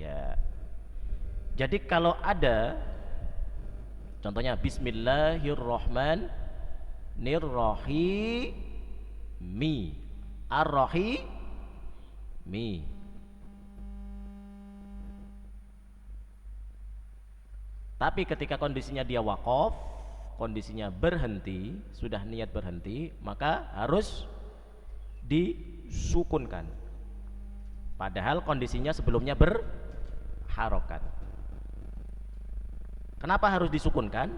Ya. Jadi kalau ada contohnya Bismillahirrahmanirrahim, Ar-Rahimi. Tapi ketika kondisinya dia wakaf, kondisinya berhenti, sudah niat berhenti, maka harus disukunkan. Padahal kondisinya sebelumnya berharokat. Kenapa harus disukunkan?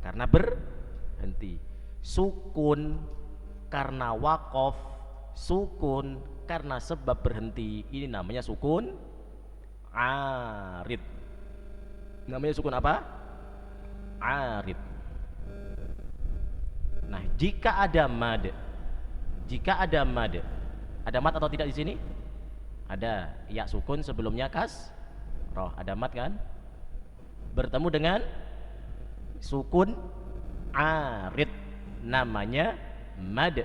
Karena berhenti. Sukun karena wakaf, sukun karena sebab berhenti. Ini namanya sukun arid. Namanya sukun apa? Arid. Nah, jika ada mad, ada mad atau tidak di sini? Ada. Ya sukun sebelumnya roh. Ada mad kan? Bertemu dengan sukun arid, namanya mad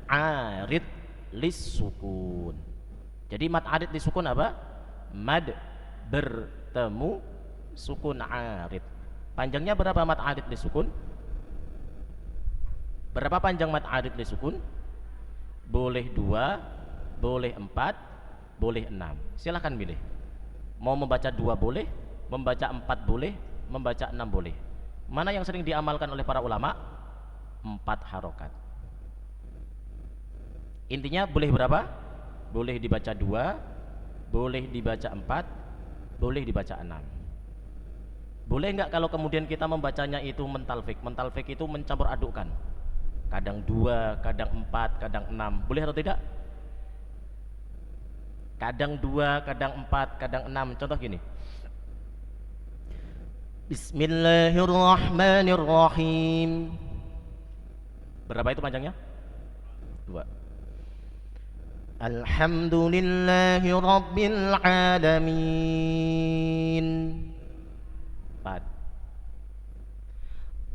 arid lis sukun. Jadi mad arid lis sukun apa? Mad bertemu sukun arid. Panjangnya berapa mad arid lis sukun? Berapa panjang mad arid lis sukun? Boleh 2, boleh 4, boleh 6. Silahkan pilih. Mau membaca 2 boleh, membaca 4 boleh, membaca 6 boleh. Mana yang sering diamalkan oleh para ulama? 4 harokat. Intinya boleh berapa? Boleh dibaca 2, boleh dibaca 4, boleh dibaca 6. Boleh nggak kalau kemudian kita membacanya itu mentalfik? Mentalfik itu mencampur adukkan. Kadang 2, kadang 4, kadang 6. Boleh atau tidak? Kadang 2, kadang 4, kadang 6. Contoh gini. Bismillahirrahmanirrahim. Berapa itu panjangnya? 2. Alhamdulillahi rabbil alamin. 4.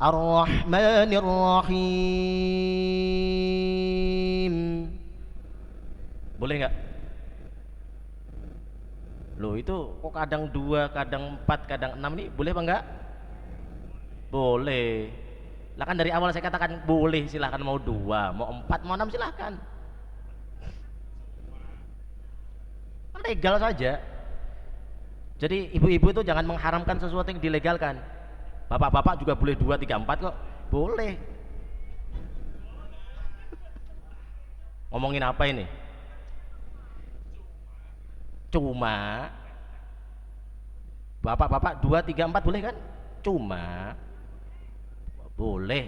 Ar-Rahmanir-Rahim. Boleh nggak? Loh itu kok kadang 2, kadang 4, kadang 6 nih boleh apa enggak? Boleh. Lah kan dari awal saya katakan boleh, silahkan mau 2, mau 4, mau 6 silahkan. Legal saja. Jadi ibu-ibu itu jangan mengharamkan sesuatu yang dilegalkan. Bapak-bapak juga boleh 2, 3, 4 kok. Boleh. Ngomongin apa ini? Cuma bapak-bapak 2, 3, 4 boleh kan? Cuma boleh.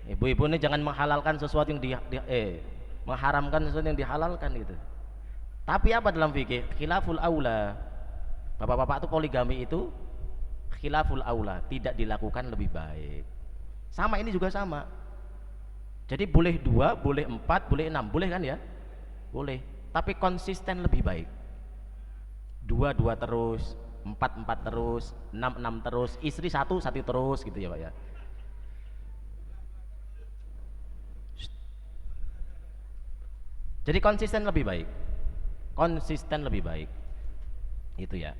Ibu-ibu ini jangan menghalalkan sesuatu yang mengharamkan sesuatu yang dihalalkan gitu. Tapi apa dalam fikih? Khilaful aula. Bapak-bapak itu poligami itu khilaful aula, tidak dilakukan lebih baik. Sama ini juga sama. Jadi boleh 2, boleh 4, boleh 6, boleh kan ya? Boleh. Tapi konsisten lebih baik. 2, 2 terus, 4, 4 terus, 6, 6 terus, istri 1, 1 terus gitu ya Pak ya. Jadi konsisten lebih baik. Konsisten lebih baik. Itu ya.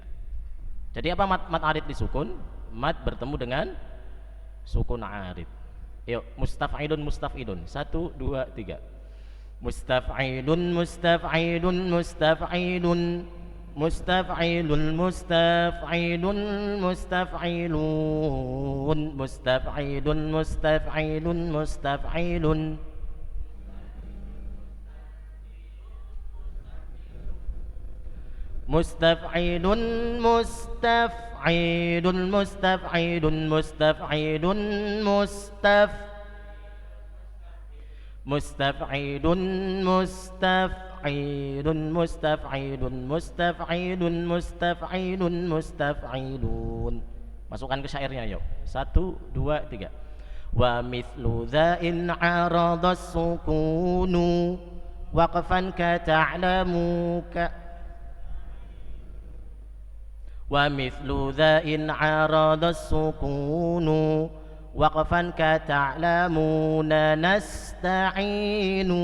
Jadi apa mad arid disukun? Mad bertemu dengan sukun arid. Yuk, mustaf'ilun mustaf'ilun. 1, 2, 3. Mustaf'ilun mustaf'ilun mustaf'ilun mustaf'ilun mustaf'ilun mustaf'ilun mustaf'ilun mustaf'ilun mustaf'ilun mustaf'ilun mustaf'ilun mustaf'ilun mustaf'ilun mustaf'ilun mustaf'ilun mustaf'ilun mustaf'ilun mustaf'ilun mustaf'ilun. Masukkan ke syairnya yuk. 1, 2, 3. Wa mithlu dha'in 'aradas sukunu waqfan ka ta'lamu ka wa mithlu dha'in 'aradas sukunu waqfan ka ta'lamuna nasta'inu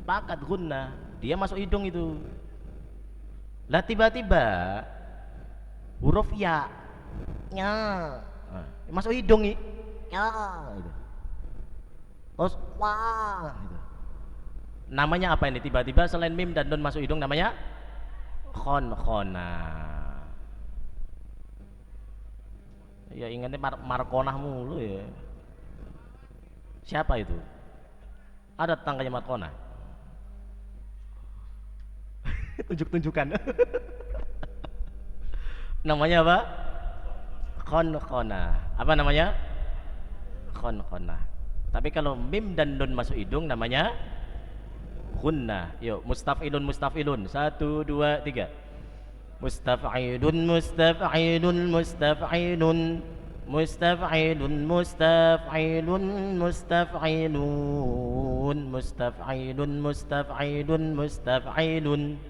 Sepakat gunna, dia masuk hidung itu. Lah tiba-tiba huruf ya nya masuk hidung nih. Ya gitu. Terus wah gitu. Namanya apa ini? Tiba-tiba selain mim dan nun masuk hidung namanya khona. Ya ingatnya markonah mulu ya. Siapa itu? Ada tetangganya markonah. Tunjuk-tunjukkan. Namanya apa? Khona. Apa namanya? Khona. Tapi kalau mim dan nun masuk hidung namanya gunna. Yuk, mustafilun. 1 2 3. Mustaf'ilun mustaf'ilun mustaf'ilun mustaf'ilun mustaf'ilun mustaf'ilun mustaf'ilun mustaf'ilun mustaf'ilun.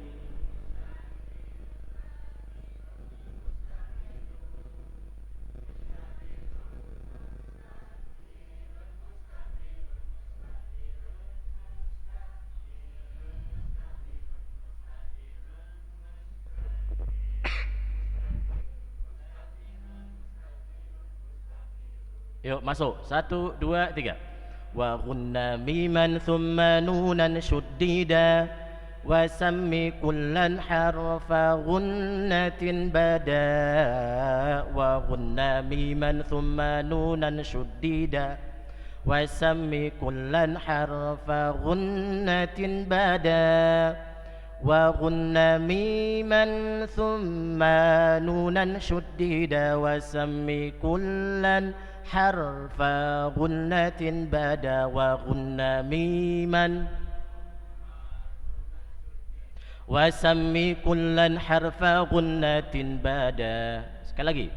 Yuk masuk 1 2 3. Wa gunna miman thumma nunan syuddida wa sammi kullan harfa gunnatin bada wa gunna miman thumma nunan syuddida wa sammi kullan harfa gunnatin bada wa gunna miman thumma nunan syuddida wa sammi kullan harfa gunnatin bada wa gunna miman wa sammi kullan harfa gunnatin bada. Sekali lagi.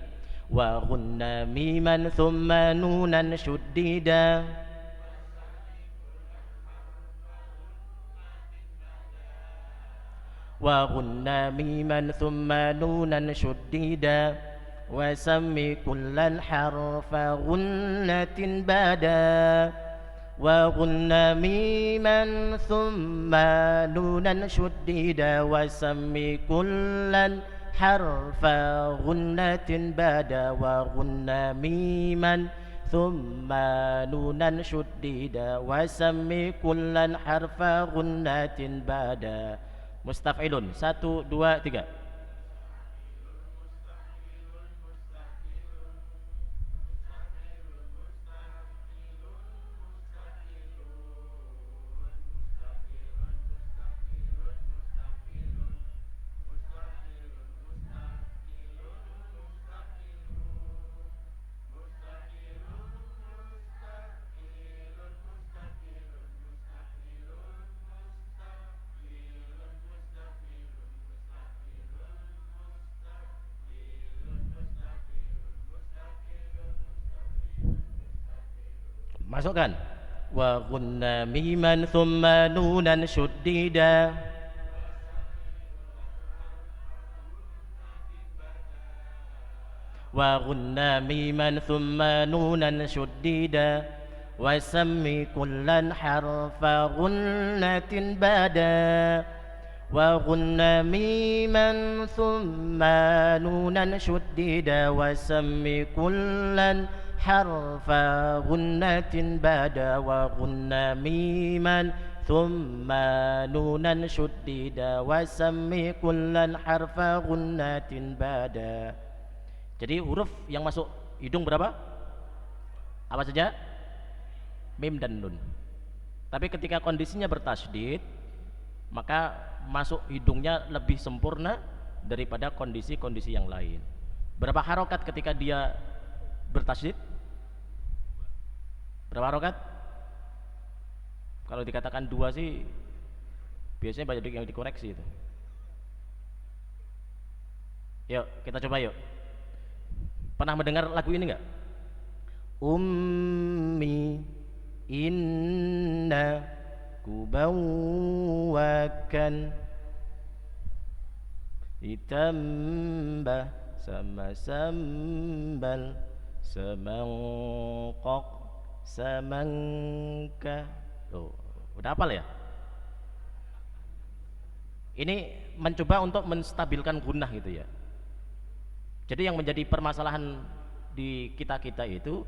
Wa gunna miman thumma nunan syuddida wa gunna miman thumma nunan syuddida wa sammi kullan harfa gunnatin bada wa gunna miman thumma nunan syuddida wa sammi kullan harfa gunnatin bada wa gunna miman thumma nunan syuddida wa sammi kullan harfa gunnatin bada. Mustaf'ilun 1 2 3. Masukkan. Wa gunna miman thumma nunan syuddida wa gunna miman thumma nunan syuddida wa sammi kullan harfa gunnatin bada wa gunna miman thumma nunan syuddida wa sammi kullan harfa gunnatin bada wa gunna miman thumma nunan syuddida wa sammi kullan harfa gunnatin bada. Jadi huruf yang masuk hidung berapa? Apa saja? Mim dan nun. Tapi ketika kondisinya bertasydid, maka masuk hidungnya lebih sempurna daripada kondisi-kondisi yang lain. Berapa harokat ketika dia bertasydid? Berapa harokat? Kalau dikatakan 2 sih biasanya banyak yang dikoreksi itu. Yuk kita coba yuk. Pernah mendengar lagu ini enggak? Ummi inna kubawakan ditambah sama sambal semangkok semangka. Tuh, udah hafal ya? Ini mencoba untuk menstabilkan gunnah gitu ya. Jadi yang menjadi permasalahan di kita-kita itu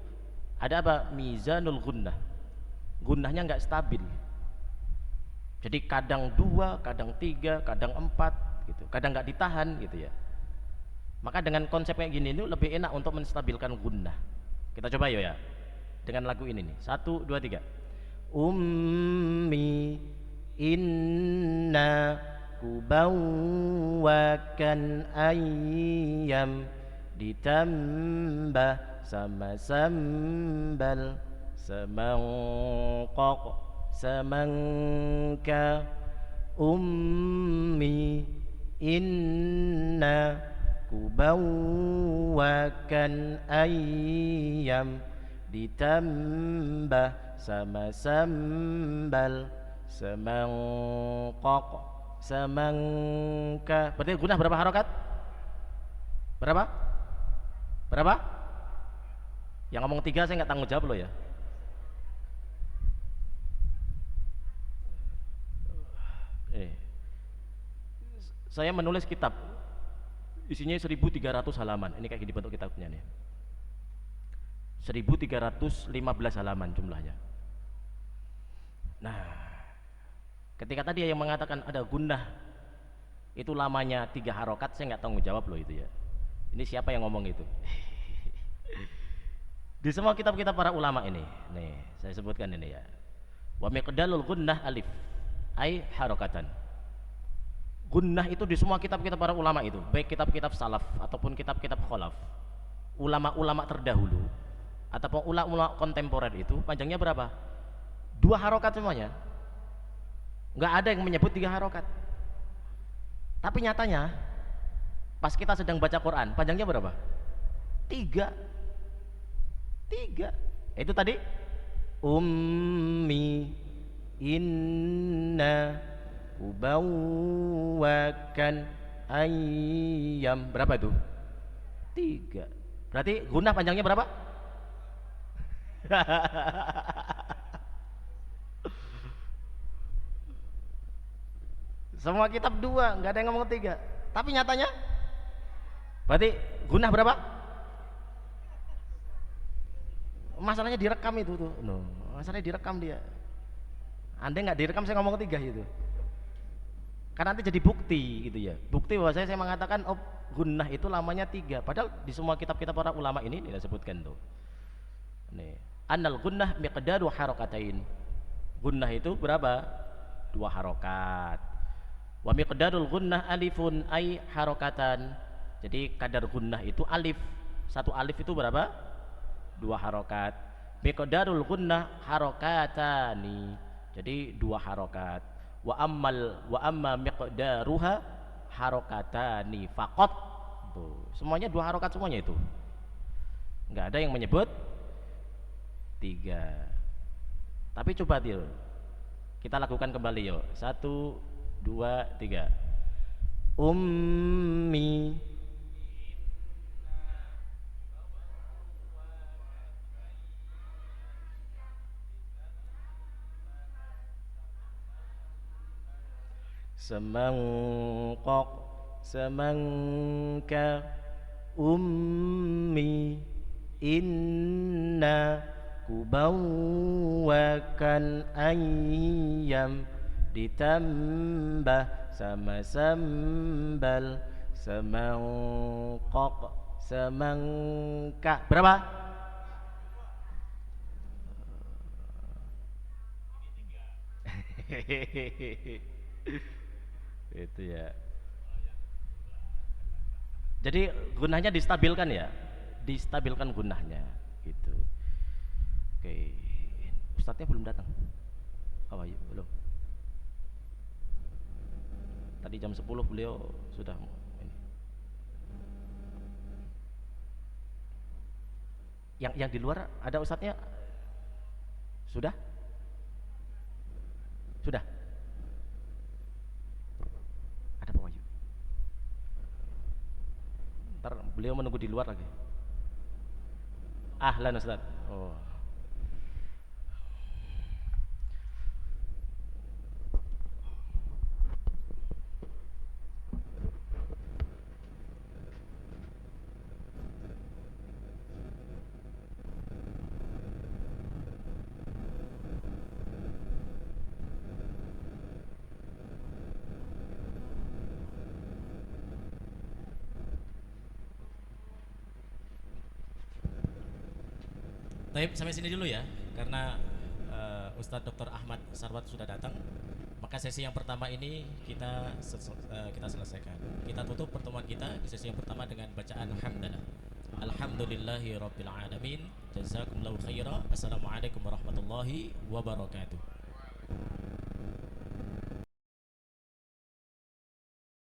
ada apa? Mizanul gunnah. Gunnahnya nggak stabil. Jadi kadang dua, kadang tiga, kadang empat gitu. Kadang nggak ditahan gitu ya. Maka dengan konsep kayak gini itu lebih enak untuk menstabilkan gunnah. Kita coba yuk ya. Dengan lagu ini nih. Satu, dua, tiga. Ummi inna kubawwakan ayyam ditambah sama sambal semangkok semangka. Ummi inna kubawwakan ayyam ditambah sama sambal semangkok semangka. Berarti gunnah berapa harokat? Berapa? Berapa? Yang ngomong tiga saya nggak tanggung jawab loh ya. Saya menulis kitab isinya 1300 halaman. Ini kayak gini bentuk kitabnya nih. 1315 halaman jumlahnya. Nah, ketika tadi yang mengatakan ada gunnah itu lamanya 3 harokat, saya nggak tanggung jawab loh itu ya. Ini siapa yang ngomong itu? Di semua kitab-kitab para ulama ini, nih saya sebutkan ini ya. Wa miqdalul gunnah alif, ai harokatan. Gunnah itu di semua kitab-kitab para ulama itu, baik kitab-kitab salaf ataupun kitab-kitab kholaf, ulama-ulama terdahulu ataupun ulama kontemporer itu panjangnya berapa? 2 harokat semuanya. Nggak ada yang menyebut 3 harokat. Tapi nyatanya pas kita sedang baca Quran panjangnya berapa? 3. Itu tadi ummi inna ubawwakan ayyam. Berapa itu? 3. Berarti gunnah panjangnya berapa? Semua kitab 2, nggak ada yang ngomong 3. Tapi nyatanya berarti gunnah berapa? Masalahnya direkam itu tuh. No, masalahnya direkam dia. Andai nggak direkam saya ngomong 3 itu. Karena nanti jadi bukti gitu ya. Bukti bahwa saya mengatakan oh gunnah itu lamanya 3. Padahal di semua kitab-kitab para ulama ini tidak sebutkan tuh. Nih, annal gunnah miqdaru harakatain. Gunnah itu berapa? 2 harokat. Wa miqdarul gunnah alifun ay harakatan. Jadi kadar gunnah itu alif. 1 alif itu berapa? 2 harokat. Miqdarul gunnah harakatani. Jadi 2 harokat. Wa amma miqdaruha harokatani faqat. Tuh, semuanya 2 harokat semuanya itu. Enggak ada yang menyebut 3. Tapi coba Til, kita lakukan kembali yuk. 1, 2, 3. Ummi semangkok semangka. Ummi inna kubawwakan ayyam ditambah sama sambal semangkok semangka. Berapa? Itu ya. Jadi gunnahnya distabilkan ya, distabilkan gunnahnya gitu. Oke, ustadznya belum datang. How are you? Belum. Tadi jam 10 beliau sudah ini. Yang di luar ada ustadznya? Sudah? Sudah? Ada Pak Wahyu. Ntar beliau menunggu di luar lagi. Ahlan Ustaz. Oh. Tapi sampai sini dulu ya, karena Ustadz Dr. Ahmad Sarwat sudah datang. Maka sesi yang pertama ini kita selesaikan. Kita tutup pertemuan kita di sesi yang pertama dengan bacaan hamdalah. Alhamdulillahi rabbil alamin. Jazakumullahu khaira. Assalamualaikum warahmatullahi wabarakatuh.